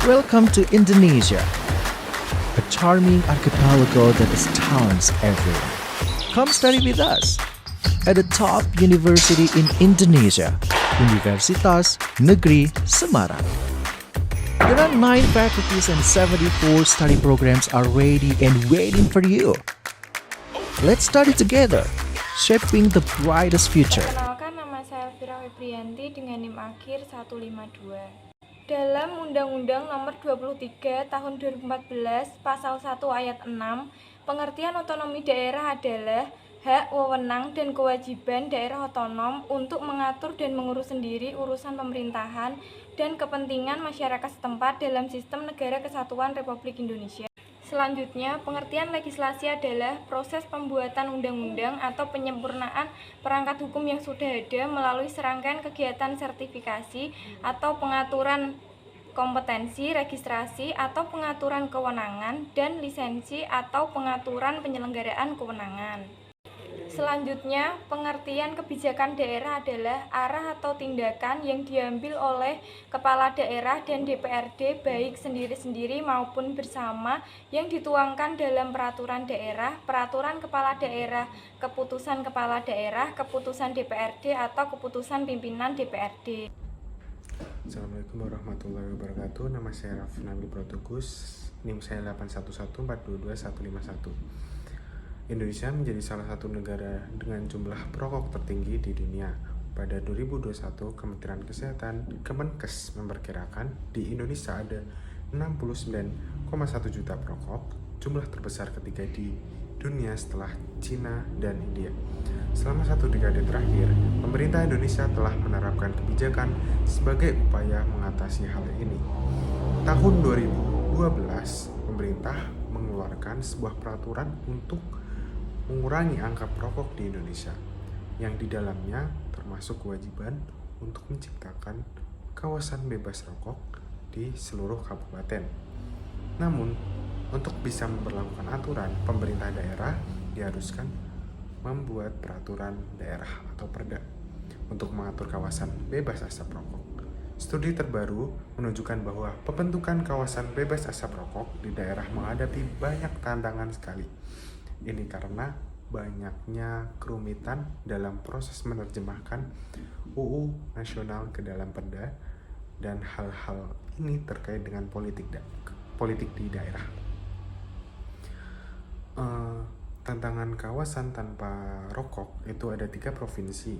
Welcome to Indonesia, a charming archipelago that astounds everyone. Come study with us at the top university in Indonesia, Universitas Negeri Semarang. There are 9 faculties and 74 study programs are ready and waiting for you. Let's study together, shaping the brightest future. Perkenalkan, nama saya Elvira Febrianti dengan NIM akhir 152. Dalam Undang-Undang Nomor 23 Tahun 2014 Pasal 1 Ayat 6, pengertian otonomi daerah adalah hak, wewenang, dan kewajiban daerah otonom untuk mengatur dan mengurus sendiri urusan pemerintahan dan kepentingan masyarakat setempat dalam sistem negara kesatuan Republik Indonesia. Selanjutnya, pengertian legislasi adalah proses pembuatan undang-undang atau penyempurnaan perangkat hukum yang sudah ada melalui serangkaian kegiatan sertifikasi atau pengaturan kompetensi, registrasi atau pengaturan kewenangan, dan lisensi atau pengaturan penyelenggaraan kewenangan. Selanjutnya, pengertian kebijakan daerah adalah arah atau tindakan yang diambil oleh kepala daerah dan DPRD baik sendiri-sendiri maupun bersama yang dituangkan dalam peraturan daerah, peraturan kepala daerah, keputusan kepala daerah, keputusan DPRD atau keputusan pimpinan DPRD. Assalamualaikum warahmatullahi wabarakatuh. Nama saya Raf Nabil Protokus, NIM saya 811422151. Indonesia menjadi salah satu negara dengan jumlah perokok tertinggi di dunia. Pada 2021, Kementerian Kesehatan Kemenkes memperkirakan di Indonesia ada 69,1 juta perokok, jumlah terbesar ketiga di dunia setelah Cina dan India. Selama 1 dekade terakhir, pemerintah Indonesia telah menerapkan kebijakan sebagai upaya mengatasi hal ini. Tahun 2012, pemerintah mengeluarkan sebuah peraturan untuk mengurangi angka perokok di Indonesia, yang di dalamnya termasuk kewajiban untuk menciptakan kawasan bebas rokok di seluruh kabupaten. Namun, untuk bisa memperlakukan aturan, pemerintah daerah diharuskan membuat peraturan daerah atau perda untuk mengatur kawasan bebas asap rokok. Studi terbaru menunjukkan bahwa pembentukan kawasan bebas asap rokok di daerah menghadapi banyak tantangan sekali. Ini karena banyaknya kerumitan dalam proses menerjemahkan UU Nasional ke dalam perda, dan hal-hal ini terkait dengan politik di daerah. Tantangan kawasan tanpa rokok itu ada 3 provinsi.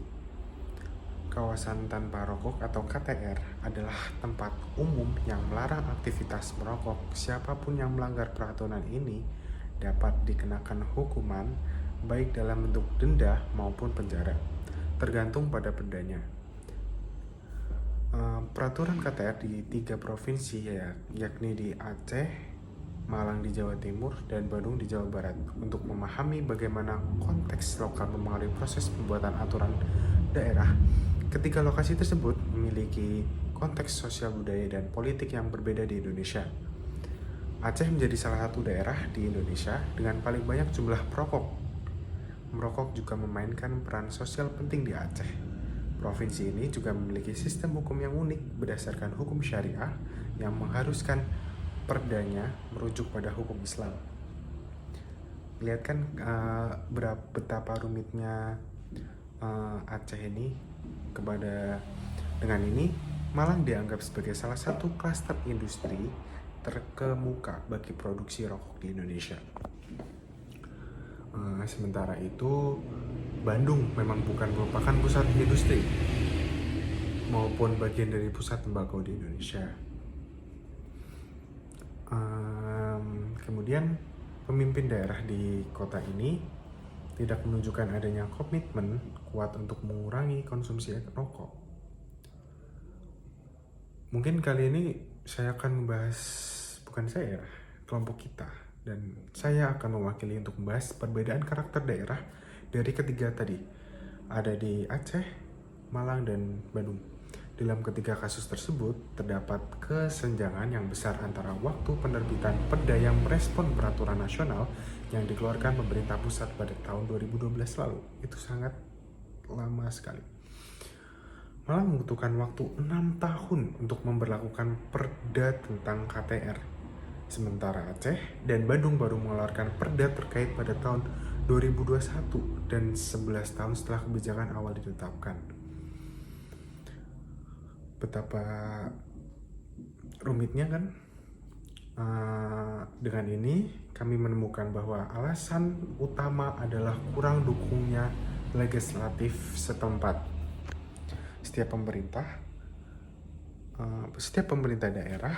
Kawasan tanpa rokok atau KTR adalah tempat umum yang melarang aktivitas merokok. Siapapun yang melanggar peraturan ini dapat dikenakan hukuman baik dalam bentuk denda maupun penjara, tergantung pada perdanya. Peraturan KTR di 3 provinsi yakni di Aceh, Malang di Jawa Timur, dan Bandung di Jawa Barat. Untuk memahami bagaimana konteks lokal mempengaruhi proses pembuatan aturan daerah, ketiga lokasi tersebut memiliki konteks sosial, budaya, dan politik yang berbeda di Indonesia. Aceh menjadi salah satu daerah di Indonesia dengan paling banyak jumlah perokok. Merokok juga memainkan peran sosial penting di Aceh. Provinsi ini juga memiliki sistem hukum yang unik berdasarkan hukum syariah yang mengharuskan perdanya merujuk pada hukum Islam. Lihat kan betapa rumitnya Aceh ini. Dengan ini, Malang dianggap sebagai salah satu klaster industri terkemuka bagi produksi rokok di Indonesia. Sementara itu, Bandung memang bukan merupakan pusat industri maupun bagian dari pusat tembakau di Indonesia. Kemudian, pemimpin daerah di kota ini tidak menunjukkan adanya komitmen kuat untuk mengurangi konsumsi rokok. Mungkin kali ini saya akan membahas, kelompok kita, dan saya akan mewakili untuk membahas perbedaan karakter daerah dari ketiga tadi. Ada di Aceh, Malang, dan Bandung. Dalam ketiga kasus tersebut, terdapat kesenjangan yang besar antara waktu penerbitan perda yang merespon peraturan nasional yang dikeluarkan pemerintah pusat pada tahun 2012 lalu. Itu sangat lama sekali. malah membutuhkan waktu 6 tahun untuk memberlakukan perda tentang KTR. Sementara Aceh dan Bandung baru mengeluarkan perda terkait pada tahun 2021 dan 11 tahun setelah kebijakan awal ditetapkan. Betapa rumitnya kan? Dengan ini kami menemukan bahwa alasan utama adalah kurang dukungnya legislatif setempat. Setiap pemerintah daerah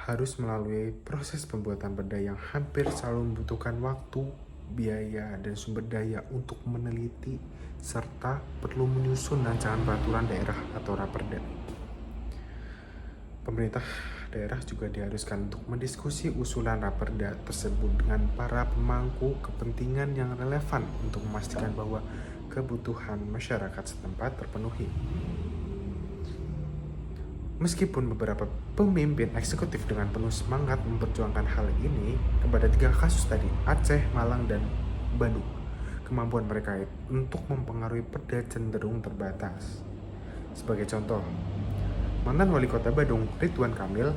harus melalui proses pembuatan perda yang hampir selalu membutuhkan waktu, biaya, dan sumber daya untuk meneliti serta perlu menyusun rancangan peraturan daerah atau raperda. Pemerintah daerah juga diharuskan untuk mendiskusi usulan raperda tersebut dengan para pemangku kepentingan yang relevan untuk memastikan bahwa kebutuhan masyarakat setempat terpenuhi. Meskipun beberapa pemimpin eksekutif dengan penuh semangat memperjuangkan hal ini kepada 3 kasus tadi, Aceh, Malang, dan Bandung, kemampuan mereka untuk mempengaruhi perda cenderung terbatas. Sebagai contoh, mantan wali kota Bandung, Ridwan Kamil,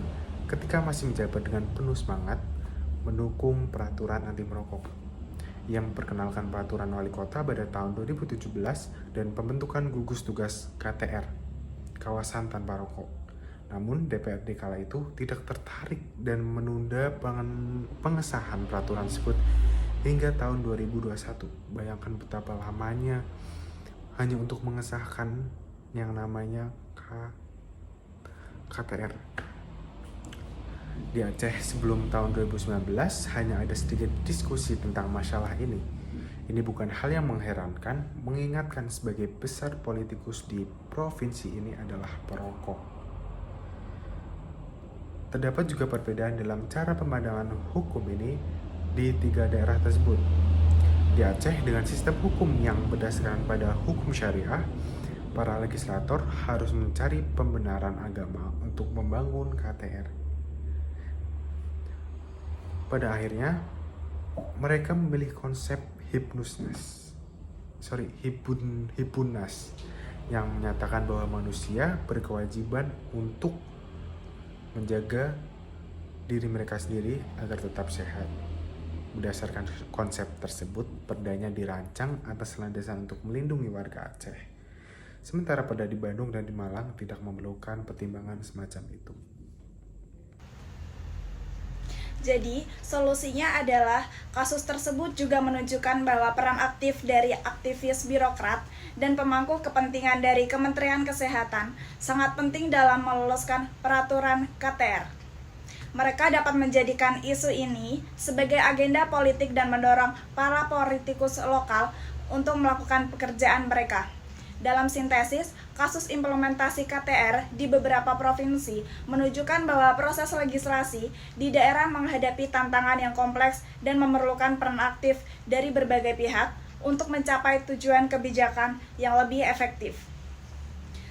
ketika masih menjabat dengan penuh semangat, mendukung peraturan anti merokok yang memperkenalkan peraturan wali kota pada tahun 2017 dan pembentukan gugus tugas KTR, kawasan tanpa rokok. Namun DPRD kala itu tidak tertarik dan menunda pengesahan peraturan tersebut hingga tahun 2021. Bayangkan betapa lamanya hanya untuk mengesahkan yang namanya KTR. Di Aceh sebelum tahun 2019 hanya ada sedikit diskusi tentang masalah ini. Ini bukan hal yang mengherankan, mengingatkan sebagai besar politikus di provinsi ini adalah perokok. Terdapat juga perbedaan dalam cara pemandangan hukum ini di 3 daerah tersebut. Di Aceh dengan sistem hukum yang berdasarkan pada hukum syariah, para legislator harus mencari pembenaran agama untuk membangun KTR. Pada akhirnya, mereka memilih konsep Hibbunas yang menyatakan bahwa manusia berkewajiban untuk menjaga diri mereka sendiri agar tetap sehat. Berdasarkan konsep tersebut, perdanya dirancang atas landasan untuk melindungi warga Aceh. Sementara perda di Bandung dan di Malang tidak memerlukan pertimbangan semacam itu. Jadi, solusinya adalah kasus tersebut juga menunjukkan bahwa peran aktif dari aktivis birokrat dan pemangku kepentingan dari Kementerian Kesehatan sangat penting dalam meloloskan peraturan KTR. Mereka dapat menjadikan isu ini sebagai agenda politik dan mendorong para politikus lokal untuk melakukan pekerjaan mereka. Dalam sintesis, kasus implementasi KTR di beberapa provinsi menunjukkan bahwa proses legislasi di daerah menghadapi tantangan yang kompleks dan memerlukan peran aktif dari berbagai pihak untuk mencapai tujuan kebijakan yang lebih efektif.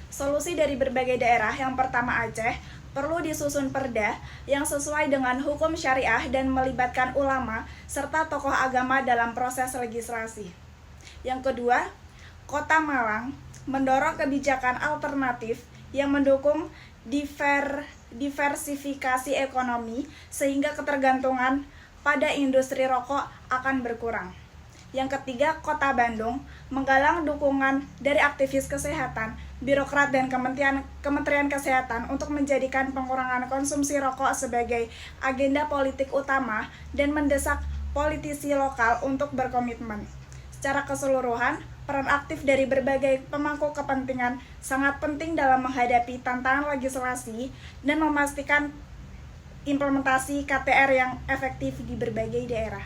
Solusi dari berbagai daerah, yang pertama Aceh, perlu disusun perda yang sesuai dengan hukum syariah dan melibatkan ulama serta tokoh agama dalam proses legislasi. Yang kedua, Kota Malang mendorong kebijakan alternatif yang mendukung diversifikasi ekonomi sehingga ketergantungan pada industri rokok akan berkurang. Yang ketiga, Kota Bandung menggalang dukungan dari aktivis kesehatan, birokrat, dan Kementerian Kesehatan untuk menjadikan pengurangan konsumsi rokok sebagai agenda politik utama dan mendesak politisi lokal untuk berkomitmen. Secara keseluruhan, peran aktif dari berbagai pemangku kepentingan sangat penting dalam menghadapi tantangan legislasi dan memastikan implementasi KTR yang efektif di berbagai daerah.